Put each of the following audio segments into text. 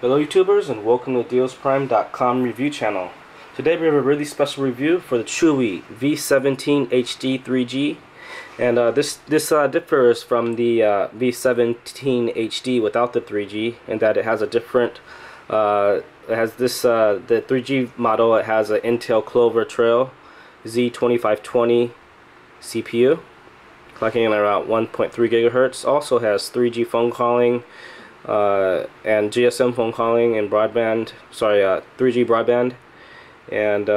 Hello YouTubers, and welcome to DealsPrime.com review channel. Today we have a really special review for the Chuwi V17hd 3G, and this differs from the V17hd without the 3G in that it has a different the 3G model. It has an Intel Clover Trail Z2520 CPU clocking in around 1.3 gigahertz. Also has 3G phone calling and GSM phone calling and broadband, 3G broadband, and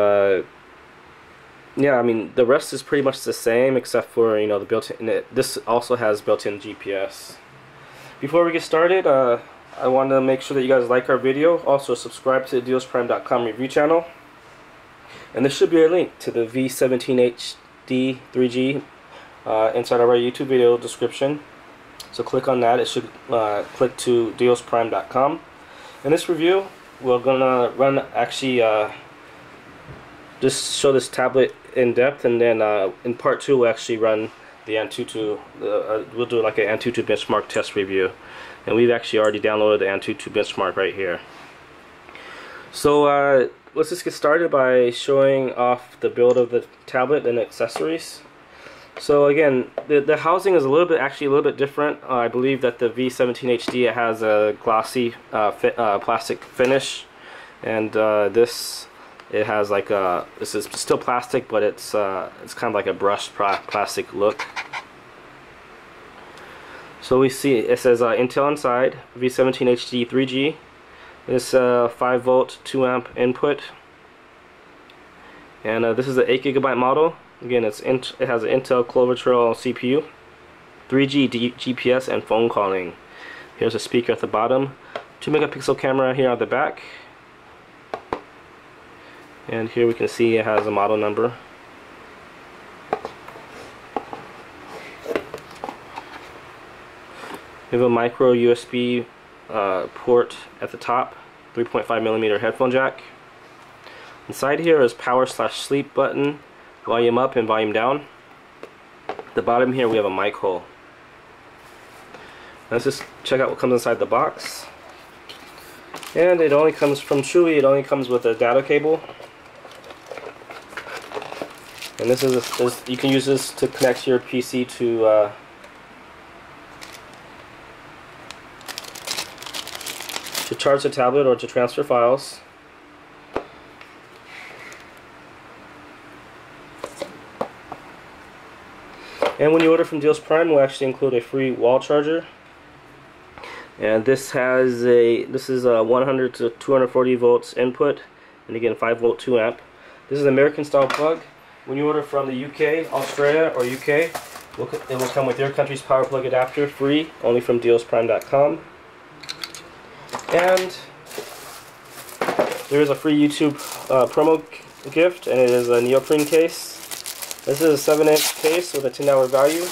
yeah, I mean the rest is pretty much the same except for the built-in. This also has built-in GPS. Before we get started, I want to make sure that you guys like our video. Also subscribe to the DealsPrime.com review channel, and there should be a link to the V17hd 3G inside of our YouTube video description. So click on that. It should click to DealsPrime.com. In this review, we're gonna just show this tablet in depth, and then in part 2 we'll actually run the Antutu. We'll do like an Antutu benchmark test review, and we've actually already downloaded the Antutu benchmark right here. So let's just get started by showing off the build of the tablet and accessories. So again, the housing is actually a little bit different. I believe that the V17hd, it has a glossy plastic finish, and this has like this is still plastic, but it's kind of like a brushed plastic look. So we see it says Intel inside, V17hd 3G. This 5-volt 2-amp input, and this is an 8GB model. Again, it has an Intel Clover Trail CPU, 3G GPS, and phone calling. Here's a speaker at the bottom, 2-megapixel camera here at the back, and here we can see it has a model number. We have a micro USB port at the top, 3.5mm headphone jack. Inside here is power/sleep button, volume up and volume down. At the bottom here we have a mic hole. Let's just check out what comes inside the box. And it only comes from Chuwi. It only comes with a data cable. And this is you can use this to connect your PC to charge the tablet or to transfer files. And when you order from Deals Prime, we'll actually include a free wall charger. And this is a 100 to 240 volts input, and again 5-volt 2-amp. This is an American style plug. When you order from the UK, Australia, or UK, it will come with your country's power plug adapter, free, only from DealsPrime.com. And there is a free YouTube promo gift, and it is a neoprene case. This is a 7-inch case with a $10 value,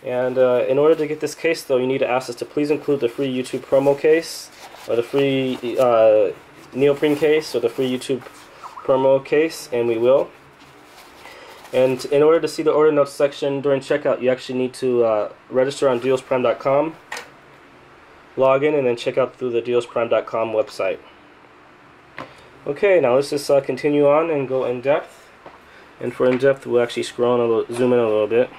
and in order to get this case though, you need to ask us to please include the free YouTube promo case, or the free neoprene case, or the free YouTube promo case, and we will. And in order to see the order notes section during checkout, you actually need to register on DealsPrime.com, log in, and then check out through the DealsPrime.com website. Okay, now let's just continue on and go in depth. And for in-depth, we'll actually zoom in a little bit.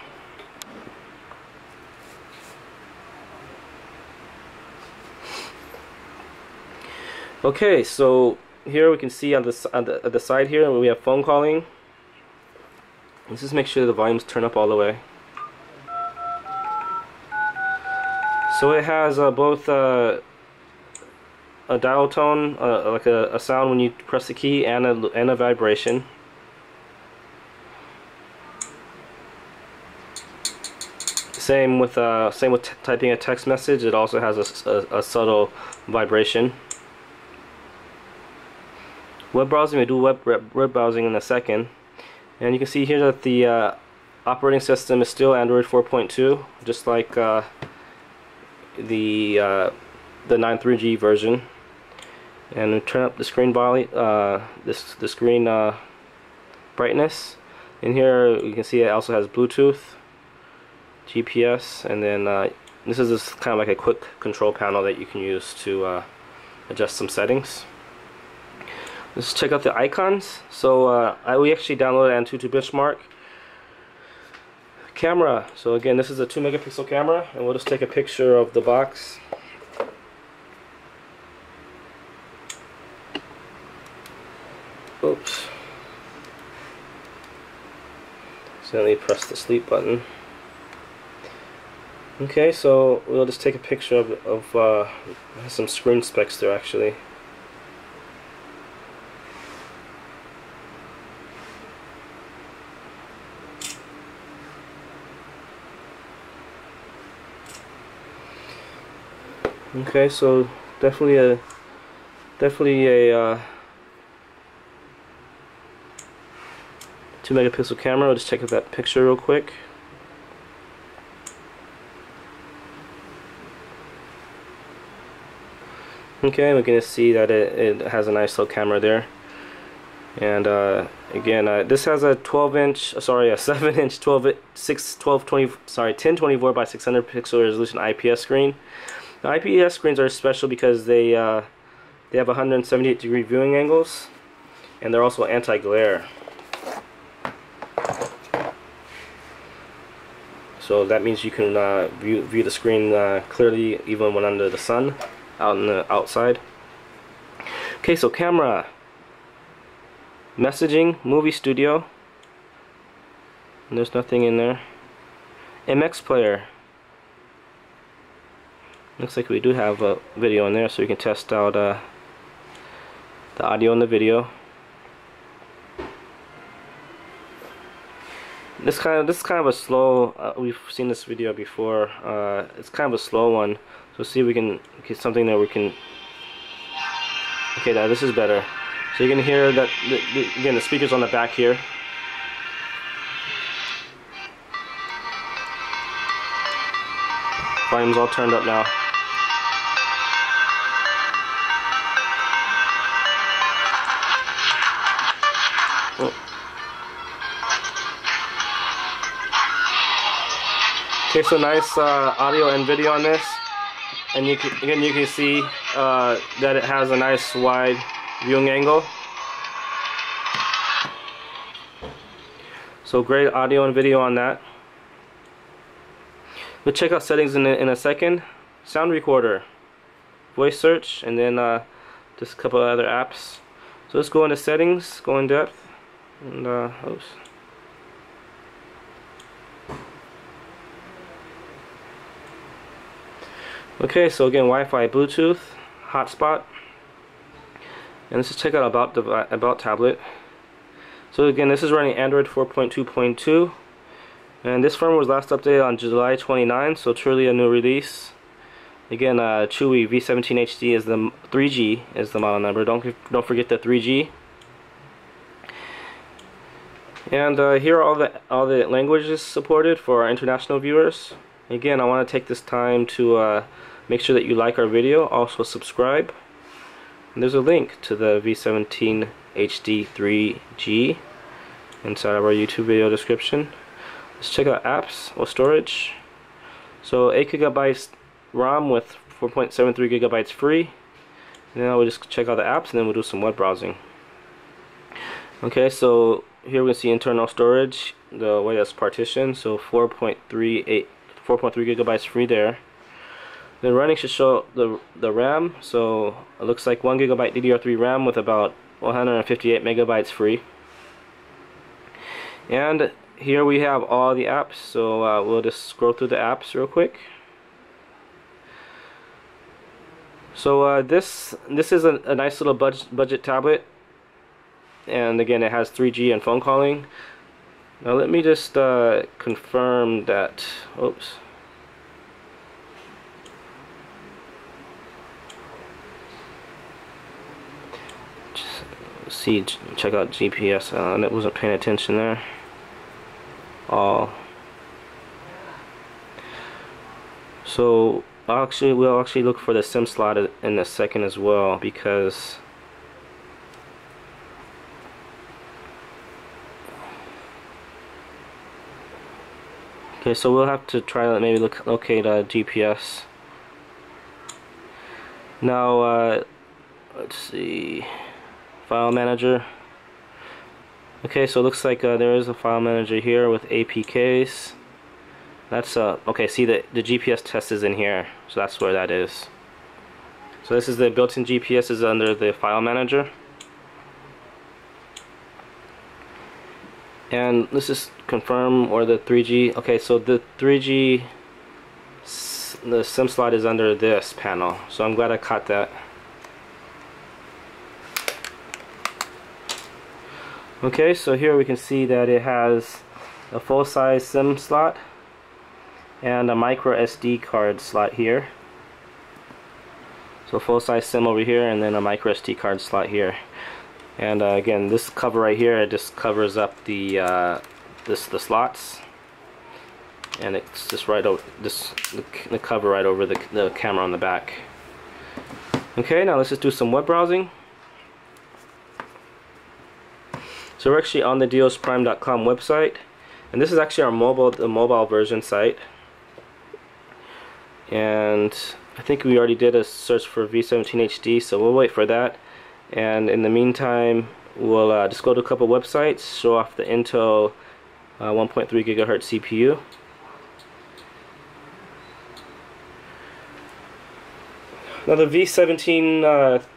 Okay, so here we can see on the side here we have phone calling. Let's just make sure the volumes turn up all the way. So it has both a dial tone, like a sound when you press the key, and a vibration. Same with typing a text message. It also has a subtle vibration. Web browsing, we do web browsing in a second. And you can see here that the operating system is still Android 4.2, just like the 9.3G version. And we turn up the screen the screen brightness. In here you can see it also has Bluetooth, GPS, and then this is kind of like a quick control panel that you can use to adjust some settings. Let's check out the icons. So we actually downloaded Antutu benchmark. Camera. So again, this is a 2 megapixel camera, and we'll just take a picture of the box. Oops. Accidentally press the sleep button. Okay, so we'll just take a picture of some screen specs there actually. Okay, so definitely a 2 megapixel camera. We'll just check out that picture real quick. Okay, we're going to see that it has a nice little camera there. And again, this has a 7-inch 1024 by 600 pixel resolution IPS screen. The IPS screens are special because they have 178-degree viewing angles, and they're also anti-glare. So that means you can view the screen clearly even when under the sun, out in the outside. Okay, so camera, messaging, movie studio, and there's nothing in there. MX player. Looks like we do have a video in there, so we can test out the audio and the video. This is kind of a slow. We've seen this video before. It's kind of a slow one. So see if we can get something that we can. Okay, now this is better. So you can hear that again. The speakers on the back here. Volume's all turned up now. Okay, so nice audio and video on this, and you can see that it has a nice wide viewing angle. So great audio and video on that. We'll check out settings in a second. Sound recorder, voice search, and then just a couple of other apps. So let's go into settings, go in depth, and oops. Okay, so again, Wi-Fi, Bluetooth, hotspot, and let's just check out about tablet. So again, this is running Android 4.2.2, and this firmware was last updated on July 29, so truly a new release. Again, Chuwi V17hd is the 3G is the model number. Don't forget the 3G. And here are all the languages supported for our international viewers. Again, I want to take this time to make sure that you like our video, also subscribe. And there's a link to the V17hd 3G inside of our YouTube video description. Let's check out apps or storage. So 8 gigabytes ROM with 4.73 gigabytes free. And then we'll just check out the apps, and then we'll do some web browsing. Okay, so here we can see internal storage, the way that's partitioned. So 4.3 gigabytes free there. Then running should show the RAM. So it looks like 1 gigabyte DDR3 RAM with about 158 megabytes free. And here we have all the apps. So we'll just scroll through the apps real quick. So this is a nice little budget tablet, and again it has 3G and phone calling. Now let me just confirm that. Oops. Check out GPS. That wasn't paying attention there. So we'll actually look for the SIM slot in a second as well, because okay, so we'll have to try to maybe locate GPS. Now let's see, file manager. Okay, so it looks like there is a file manager here with APKs. That's okay, see the GPS test is in here, so that's where that is. So this is the built-in GPS is under the file manager. And let's just confirm, or the 3G. Okay, so the 3G, the SIM slot is under this panel, so I'm glad I caught that. Okay, so here we can see that it has a full-size SIM slot and a micro SD card slot here. So full-size SIM over here, and then a micro SD card slot here. And again, this cover right here, it just covers up the the slots, and it's just right over the cover right over the camera on the back. Okay, now let's just do some web browsing. So we're actually on the dealsprime.com website, and this is actually our the mobile version site. And I think we already did a search for V17hd, so we'll wait for that. And in the meantime, we'll just go to a couple websites, show off the Intel 1.3 gigahertz CPU. Now the V17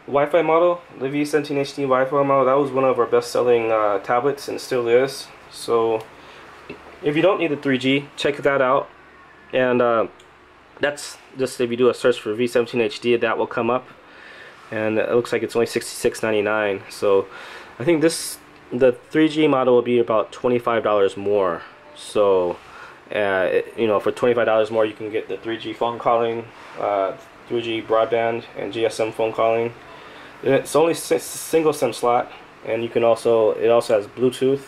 Wi-Fi model, the V17hd Wi-Fi model, that was one of our best-selling tablets, and still is. So if you don't need the 3G, check that out. And that's just if you do a search for V17hd, that will come up. And it looks like it's only $66.99. So I think the 3G model will be about $25 more. So you know, for $25 more, you can get the 3G phone calling, 3G broadband, and GSM phone calling. It's only single SIM slot, and you can it also has Bluetooth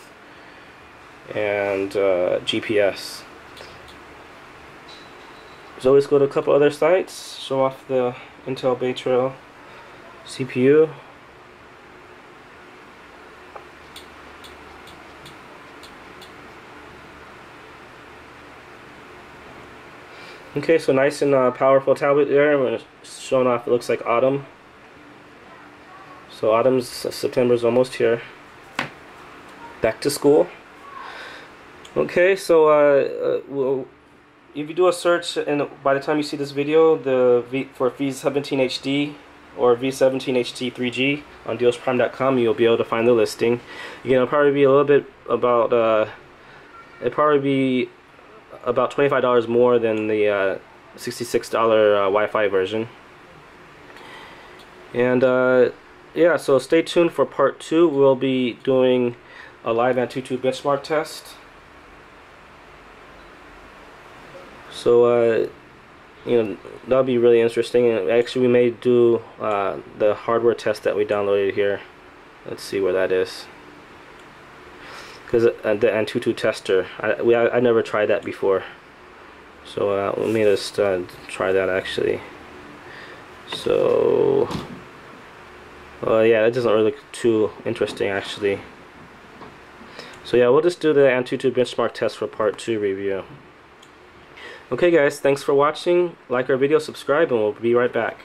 and GPS. So let's go to a couple other sites, show off the Intel Bay Trail CPU. Okay, so nice and powerful tablet there. We're showing off, it looks like autumn. So September's almost here. Back to school. Okay, so if you do a search, and by the time you see this video, for V17hd or V17hd 3G on dealsprime.com, you'll be able to find the listing. Again, it'll probably be a little bit about about $25 more than the $66 Wi-Fi version. And yeah, so stay tuned for part 2. We'll be doing a live Antutu benchmark test. So you know, that'll be really interesting. And actually, we may do the hardware test that we downloaded here. Let's see where that is. Because the Antutu tester, I never tried that before, so let me just try that actually. So yeah, that doesn't really look too interesting actually. So yeah, we'll just do the Antutu benchmark test for part 2 review. Okay guys, thanks for watching. Like our video, subscribe, and we'll be right back.